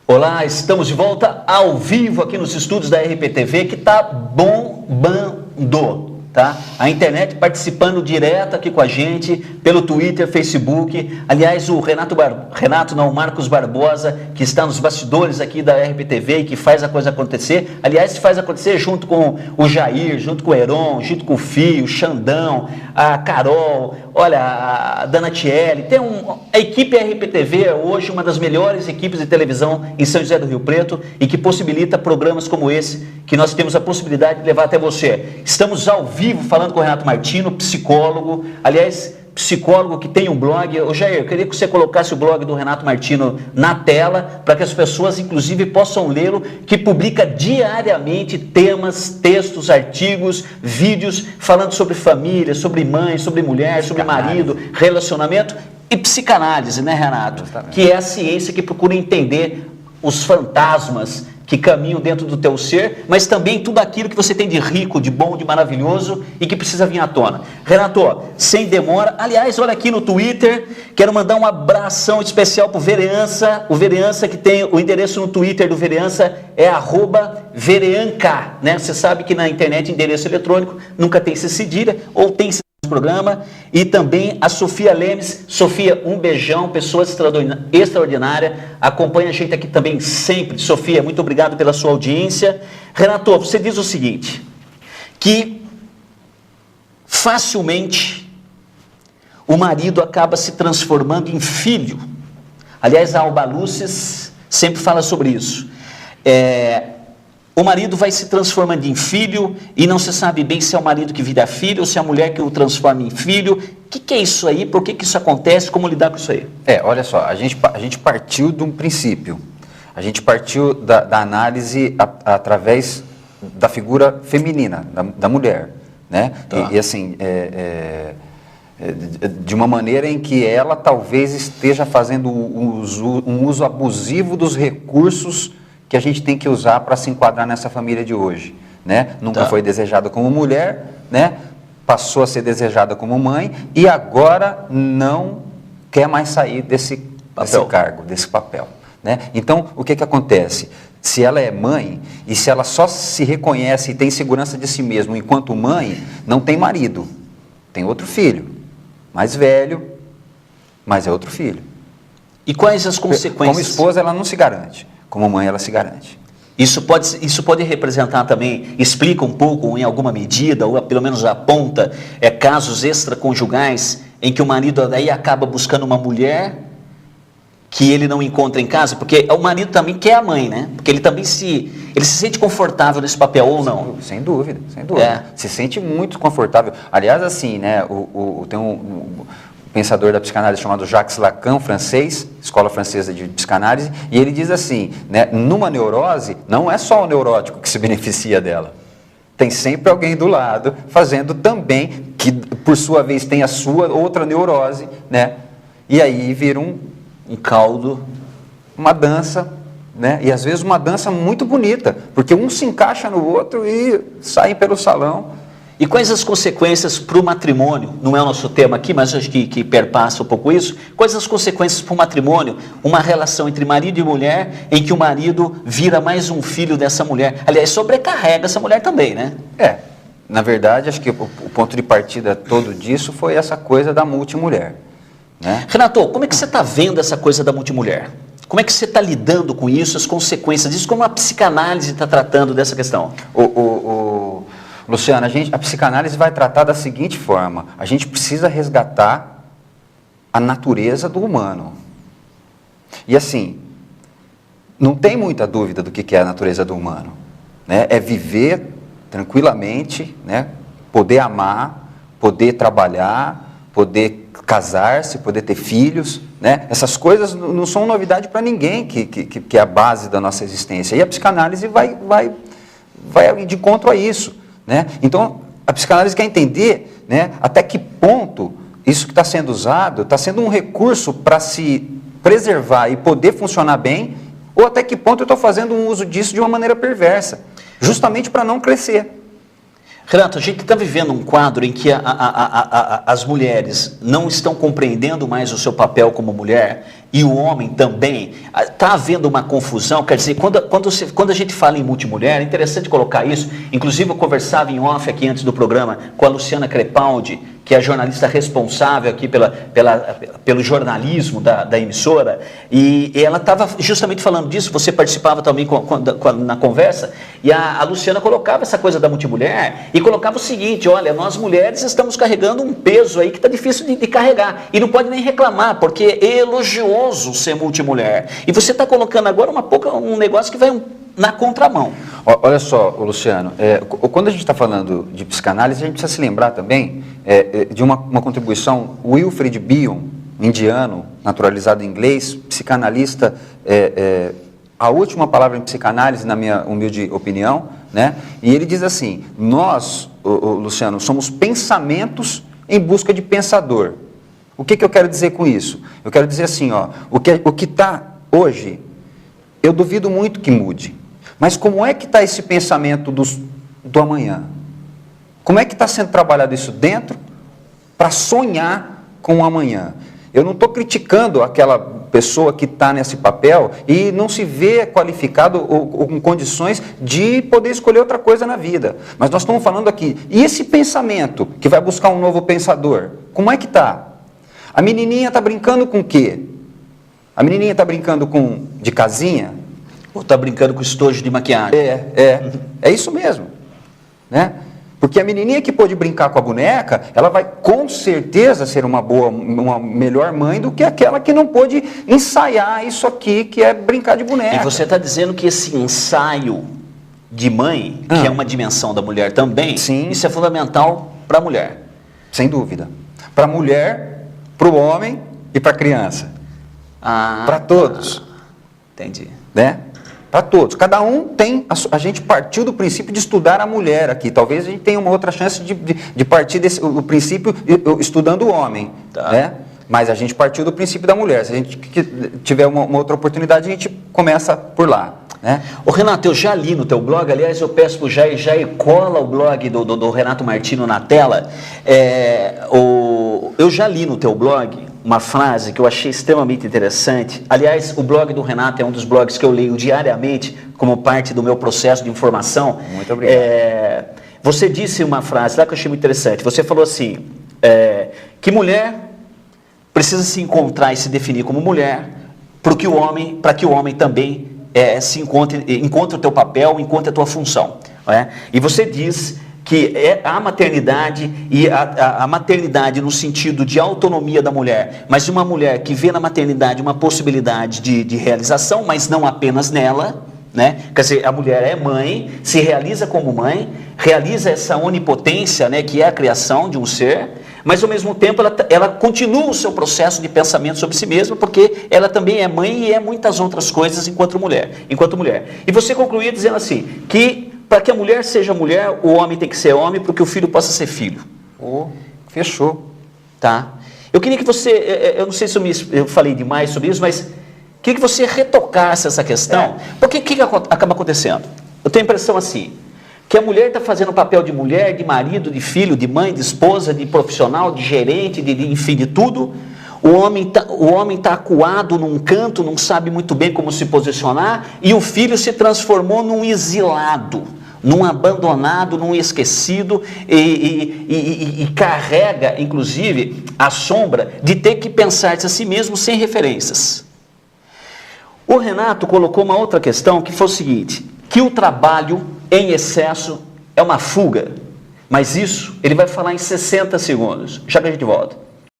Olá, estamos de volta ao vivo aqui nos estúdios da RPTV, que está bombando, tá? A internet participando direto aqui com a gente, pelo Twitter, Facebook. Aliás, o Marcos Barbosa, que está nos bastidores aqui da RPTV e que faz a coisa acontecer. Aliás, se faz acontecer junto com o Jair, junto com o Heron, junto com o Fio, o Xandão, a Carol, olha, a Dana Tielli. A equipe RPTV é hoje uma das melhores equipes de televisão em São José do Rio Preto e que possibilita programas como esse, que nós temos a possibilidade de levar até você. Estamos ao vivo falando com o Renato Martino, psicólogo, aliás, psicólogo que tem um blog. Ô Jair, eu queria que você colocasse o blog do Renato Martino na tela, para que as pessoas, inclusive, possam lê-lo, que publica diariamente temas, textos, artigos, vídeos, falando sobre família, sobre mãe, sobre mulher, sobre marido, relacionamento e psicanálise, né, Renato? Justamente. Que é a ciência que procura entender os fantasmas que caminham dentro do teu ser, mas também tudo aquilo que você tem de rico, de bom, de maravilhoso e que precisa vir à tona. Renato, sem demora, aliás, olha aqui no Twitter, quero mandar um abração especial para o Vereança, que tem o endereço no Twitter do Vereança é @vereanca, né? Você sabe que na internet endereço eletrônico nunca tem esse cedilha, ou tem esse programa, e também a Sofia Lemes. Sofia, um beijão, pessoa extraordinária, acompanha a gente aqui também sempre. Sofia, muito obrigado pela sua audiência. Renato, você diz o seguinte, que facilmente o marido acaba se transformando em filho. Aliás, a Alba Luces sempre fala sobre isso. O marido vai se transformando em filho e não se sabe bem se é o marido que vira filho ou se é a mulher que o transforma em filho. O que é isso aí? Por que isso acontece? Como lidar com isso aí? Olha só, a gente partiu de um princípio. A gente partiu da análise através da figura feminina, da mulher, né? Tá. E assim, de uma maneira em que ela talvez esteja fazendo um uso abusivo dos recursos que a gente tem que usar para se enquadrar nessa família de hoje, né? Nunca foi desejada como mulher, né? Passou a ser desejada como mãe e agora não quer mais sair desse cargo, desse papel, né? Então, o que acontece? Se ela é mãe e se ela só se reconhece e tem segurança de si mesma enquanto mãe, não tem marido, tem outro filho, mais velho, mas é outro filho. E quais as consequências? Como esposa, ela não se garante. Como mãe, ela se garante. Isso pode representar também, explica um pouco, em alguma medida, ou pelo menos aponta, casos extraconjugais em que o marido daí acaba buscando uma mulher que ele não encontra em casa, porque o marido também quer a mãe, né? Porque ele também se sente confortável nesse papel, ou não? Sem dúvida, sem dúvida. Se sente muito confortável. Aliás, assim, né, tem um pensador da psicanálise chamado Jacques Lacan, francês, escola francesa de psicanálise, e ele diz assim, né, numa neurose, não é só o neurótico que se beneficia dela. Tem sempre alguém do lado, fazendo também, que por sua vez tem a sua outra neurose, né? E aí vira um caldo, uma dança, né? E às vezes uma dança muito bonita, porque um se encaixa no outro e saem pelo salão. E quais as consequências para o matrimônio? Não é o nosso tema aqui, mas acho que perpassa um pouco isso. Quais as consequências para o matrimônio? Uma relação entre marido e mulher em que o marido vira mais um filho dessa mulher. Aliás, sobrecarrega essa mulher também, né? Na verdade, acho que o ponto de partida todo disso foi essa coisa da multimulher, né? Renato, como é que você está vendo essa coisa da multimulher? Como é que você está lidando com isso, as consequências disso? Como a psicanálise está tratando dessa questão? Luciano, a psicanálise vai tratar da seguinte forma: a gente precisa resgatar a natureza do humano. E assim, não tem muita dúvida do que é a natureza do humano, né? É viver tranquilamente, né? Poder amar, poder trabalhar, poder casar-se, poder ter filhos, né? Essas coisas não são novidade para ninguém, que é a base da nossa existência. E a psicanálise vai de encontro a isso, né? Então, a psicanálise quer entender, né, até que ponto isso que está sendo usado está sendo um recurso para se preservar e poder funcionar bem, ou até que ponto eu estou fazendo um uso disso de uma maneira perversa, justamente para não crescer. Renato, a gente está vivendo um quadro em que as mulheres não estão compreendendo mais o seu papel como mulher e o homem também, está havendo uma confusão. Quer dizer, quando a gente fala em multimulher, é interessante colocar isso. Inclusive, eu conversava em off aqui antes do programa com a Luciana Crepaldi, que é a jornalista responsável aqui pelo jornalismo da emissora, e ela estava justamente falando disso. Você participava também na conversa, e a Luciana colocava essa coisa da multimulher e colocava o seguinte: olha, nós mulheres estamos carregando um peso aí que está difícil de carregar, e não pode nem reclamar, porque é elogioso ser multimulher. E você está colocando agora um negócio que vai na contramão. Olha só, Luciano, quando a gente está falando de psicanálise, a gente precisa se lembrar também de uma contribuição. Wilfred Bion, indiano, naturalizado em inglês, psicanalista, a última palavra em psicanálise, na minha humilde opinião, né? E ele diz assim: nós, Luciano, somos pensamentos em busca de pensador. O que eu quero dizer com isso? Eu quero dizer assim, ó, o que está hoje, eu duvido muito que mude. Mas como é que está esse pensamento do amanhã? Como é que está sendo trabalhado isso dentro para sonhar com o amanhã? Eu não estou criticando aquela pessoa que está nesse papel e não se vê qualificado ou com condições de poder escolher outra coisa na vida. Mas nós estamos falando aqui, e esse pensamento que vai buscar um novo pensador, como é que está? A menininha está brincando com o quê? A menininha está brincando de casinha? Ou está brincando com estojo de maquiagem? É isso mesmo, né? Porque a menininha que pôde brincar com a boneca, ela vai com certeza ser uma melhor mãe do que aquela que não pôde ensaiar isso aqui, que é brincar de boneca. E você está dizendo que esse ensaio de mãe, que é uma dimensão da mulher também, sim, isso é fundamental para a mulher. Sem dúvida. Para a mulher, para o homem e para a criança. Para todos. Entendi. Né? Para todos. Cada um tem... A gente partiu do princípio de estudar a mulher aqui. Talvez a gente tenha uma outra chance de partir do princípio estudando o homem. Tá. Né? Mas a gente partiu do princípio da mulher. Se a gente tiver uma outra oportunidade, a gente começa por lá. Né? Ô Renato, eu já li no teu blog, aliás, eu peço para o Jair cola o blog do Renato Martino na tela. Eu já li no teu blog uma frase que eu achei extremamente interessante. Aliás, o blog do Renato é um dos blogs que eu leio diariamente como parte do meu processo de informação. Muito obrigado. Você disse uma frase lá que eu achei muito interessante. Você falou assim, que mulher precisa se encontrar e se definir como mulher para que o homem também se encontre o teu papel, encontre a tua função. E você diz que a maternidade, e a maternidade no sentido de autonomia da mulher, mas uma mulher que vê na maternidade uma possibilidade de realização, mas não apenas nela, né? Quer dizer, a mulher é mãe, se realiza como mãe, realiza essa onipotência, né, que é a criação de um ser, mas ao mesmo tempo ela continua o seu processo de pensamento sobre si mesma, porque ela também é mãe e é muitas outras coisas enquanto mulher. E você concluía dizendo assim, que para que a mulher seja mulher, o homem tem que ser homem, para que o filho possa ser filho. Fechou. Tá? Eu queria que você, eu não sei se eu falei demais sobre isso, mas queria que você retocasse essa questão. Porque o que acaba acontecendo? Eu tenho a impressão assim, que a mulher está fazendo o papel de mulher, de marido, de filho, de mãe, de esposa, de profissional, de gerente, enfim, de tudo. O homem tá acuado num canto, não sabe muito bem como se posicionar, e o filho se transformou num exilado, num abandonado, num esquecido, e carrega, inclusive, a sombra de ter que pensar-se a si mesmo sem referências. O Renato colocou uma outra questão, que foi o seguinte, que o trabalho em excesso é uma fuga, mas isso ele vai falar em 60 segundos, já que a gente volta.